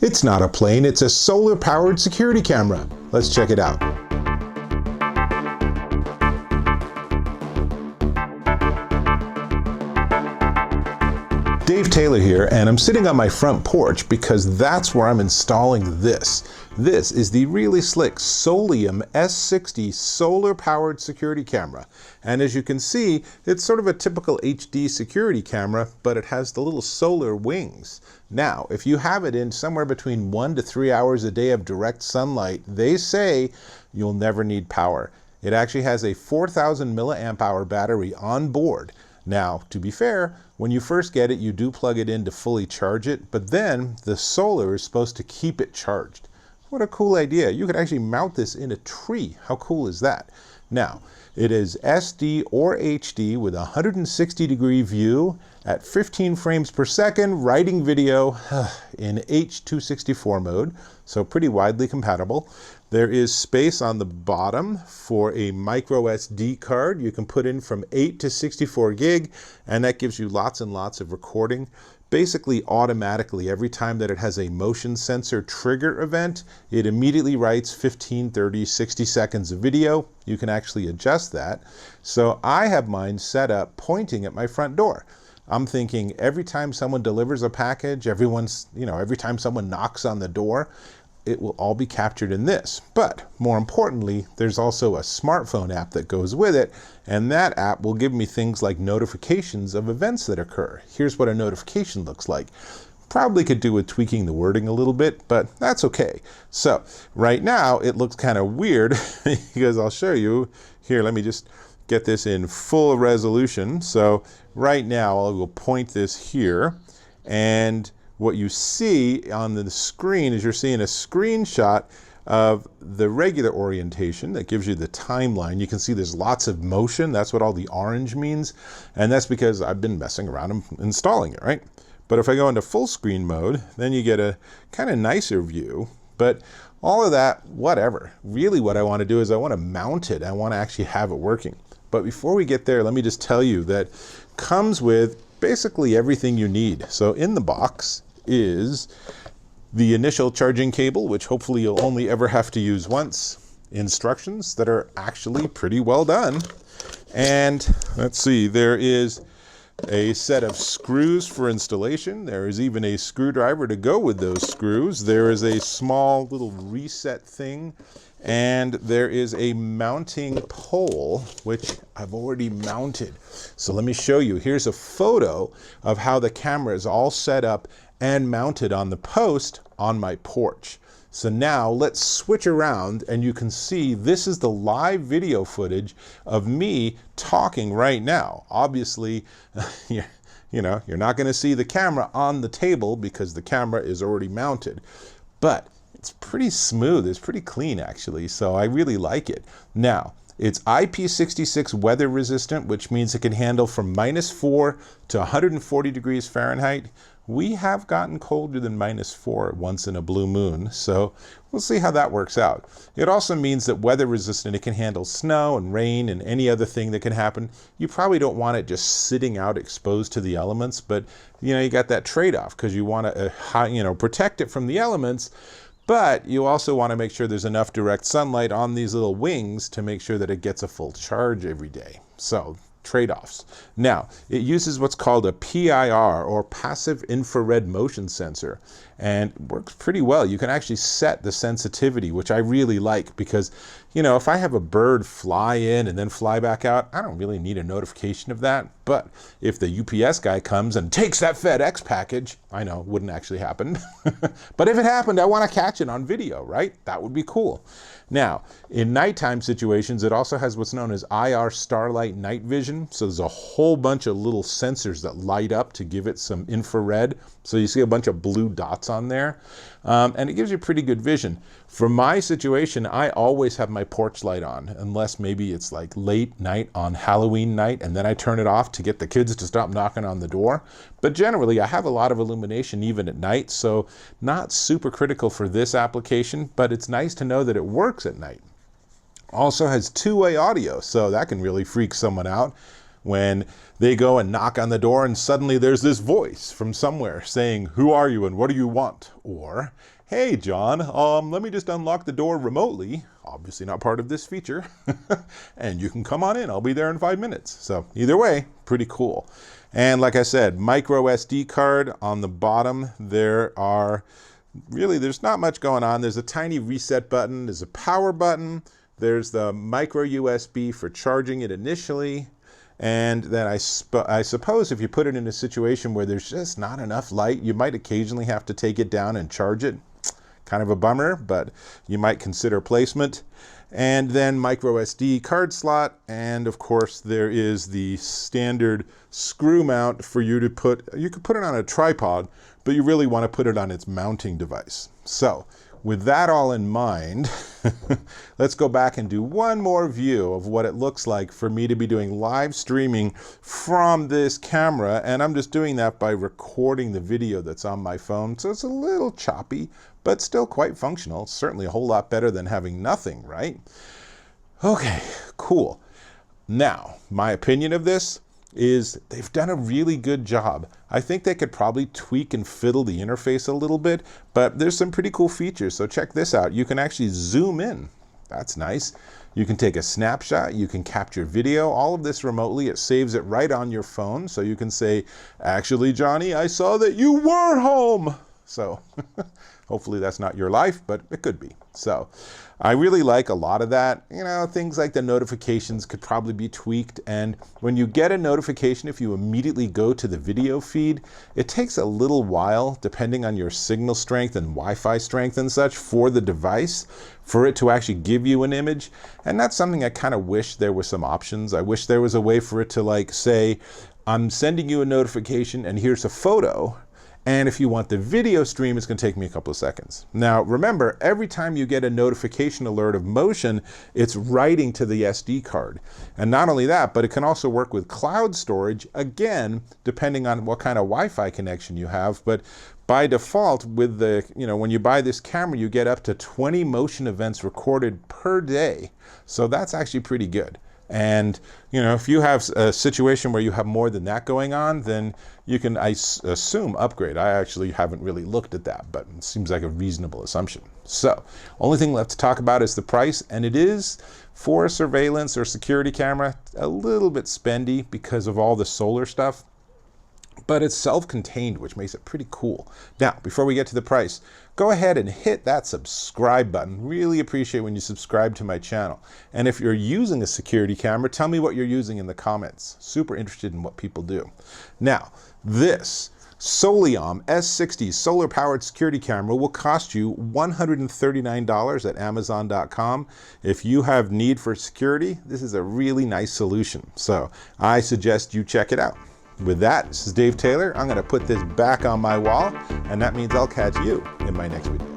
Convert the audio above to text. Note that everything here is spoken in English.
It's not a plane, it's a solar-powered security camera. Let's check it out. Dave Taylor here, and I'm sitting on my front porch because that's where I'm installing this. This is the really slick Soliom S60 solar-powered security camera. And as you can see, it's sort of a typical HD security camera, but it has the little solar wings. Now, if you have it in somewhere between 1 to 3 hours a day of direct sunlight, they say you'll never need power. It actually has a 4,000 milliamp hour battery on board. Now, to be fair, when you first get it, you do plug it in to fully charge it, but then the solar is supposed to keep it charged. What a cool idea. You could actually mount this in a tree. How cool is that? Now, it is SD or HD with a 160-degree view at 15 frames per second, writing video in H.264 mode, so pretty widely compatible. There is space on the bottom for a micro SD card. You can put in from 8 to 64 gig, and that gives you lots and lots of recording. Basically, automatically, every time that it has a motion sensor trigger event, it immediately writes 15, 30, 60 seconds of video. You can actually adjust that. So I have mine set up pointing at my front door. I'm thinking every time someone delivers a package, every time someone knocks on the door, it will all be captured in this. But more importantly, there's also a smartphone app that goes with it, and that app will give me things like notifications of events that occur. Here's what a notification looks like. Probably could do with tweaking the wording a little bit, but that's okay. So right now it looks kind of weird because I'll show you. Here, let me just get this in full resolution. So right now I'll go point this here, and what you see on the screen is you're seeing a screenshot of the regular orientation that gives you the timeline. You can see there's lots of motion. That's what all the orange means. And that's because I've been messing around and installing it, right? But if I go into full screen mode, then you get a kind of nicer view. But all of that, whatever. Really what I want to do is I want to mount it. I want to actually have it working. But before we get there, let me just tell you that comes with basically everything you need. So in the box is the initial charging cable, which hopefully you'll only ever have to use once, instructions that are actually pretty well done, and let's see, there is a set of screws for installation. There is even a screwdriver to go with those screws. There is a small little reset thing, and there is a mounting pole, which I've already mounted. So let me show you. Here's a photo of how the camera is all set up and mounted on the post on my porch. So now let's switch around, and you can see this is the live video footage of me talking right now. Obviously, you're not going to see the camera on the table because the camera is already mounted, but it's pretty smooth. It's pretty clean, actually, so I really like it. Now, it's IP66 weather resistant, which means it can handle from -4 to 140 degrees Fahrenheit. We have gotten colder than -4 once in a blue moon, so we'll see how that works out. It also means that weather resistant, it can handle snow and rain and any other thing that can happen. You probably don't want it just sitting out exposed to the elements, but you got that trade-off because you want to protect it from the elements, but you also want to make sure there's enough direct sunlight on these little wings to make sure that it gets a full charge every day. So trade-offs. Now, it uses what's called a PIR, or passive infrared motion sensor, and it works pretty well. You can actually set the sensitivity, which I really like, because if I have a bird fly in and then fly back out, I don't really need a notification of that. But if the UPS guy comes and takes that FedEx package, I know it wouldn't actually happen, but if it happened, I want to catch it on video, right? That would be cool. Now, in nighttime situations, it also has what's known as IR Starlight night vision. So there's a whole bunch of little sensors that light up to give it some infrared. So you see a bunch of blue dots on there, and it gives you pretty good vision. For my situation, I always have my porch light on, unless maybe it's like late night on Halloween night, and then I turn it off to get the kids to stop knocking on the door. But generally, I have a lot of illumination even at night, so not super critical for this application, but it's nice to know that it works at night. Also has two-way audio, so that can really freak someone out. when they go and knock on the door and suddenly there's this voice from somewhere saying, "Who are you and what do you want?" Or, "Hey, John, let me just unlock the door remotely." Obviously not part of this feature. "And you can come on in. I'll be there in 5 minutes. So either way, pretty cool. And like I said, micro SD card on the bottom. There's not much going on. There's a tiny reset button. There's a power button. There's the micro USB for charging it initially. And then I suppose if you put it in a situation where there's just not enough light, you might occasionally have to take it down and charge it. Kind of a bummer, but you might consider placement. And then micro SD card slot, and of course there is the standard screw mount for you to you could put it on a tripod, but you really want to put it on its mounting device. So with that all in mind, let's go back and do one more view of what it looks like for me to be doing live streaming from this camera. And I'm just doing that by recording the video that's on my phone. So it's a little choppy, but still quite functional. Certainly a whole lot better than having nothing, right? Okay, cool. Now, my opinion of this is they've done a really good job. I think they could probably tweak and fiddle the interface a little bit, but there's some pretty cool features. So check this out. You can actually zoom in. That's nice. You can take a snapshot. You can capture video. All of this remotely. It saves it right on your phone. So you can say, "Actually, Johnny, I saw that you were home." So hopefully that's not your life, but it could be. So I really like a lot of that. You know, things like the notifications could probably be tweaked. And when you get a notification, if you immediately go to the video feed, it takes a little while, depending on your signal strength and Wi-Fi strength and such for the device, for it to actually give you an image. And that's something I kind of wish there were some options. I wish there was a way for it to like say, "I'm sending you a notification and here's a photo. And if you want the video stream, it's going to take me a couple of seconds." Now, remember, every time you get a notification alert of motion, it's writing to the SD card. And not only that, but it can also work with cloud storage, again, depending on what kind of Wi-Fi connection you have. But by default, with the, when you buy this camera, you get up to 20 motion events recorded per day. So that's actually pretty good. And, if you have a situation where you have more than that going on, then you can, I assume, upgrade. I actually haven't really looked at that, but it seems like a reasonable assumption. So, only thing left to talk about is the price, and it is, for a surveillance or security camera, a little bit spendy because of all the solar stuff. But it's self-contained, which makes it pretty cool. Now, before we get to the price, go ahead and hit that subscribe button. Really appreciate when you subscribe to my channel. And if you're using a security camera, tell me what you're using in the comments. Super interested in what people do. Now, this Soliom S60 solar-powered security camera will cost you $139 at Amazon.com. If you have need for security, this is a really nice solution. So I suggest you check it out. With that, this is Dave Taylor. I'm going to put this back on my wall, and that means I'll catch you in my next video.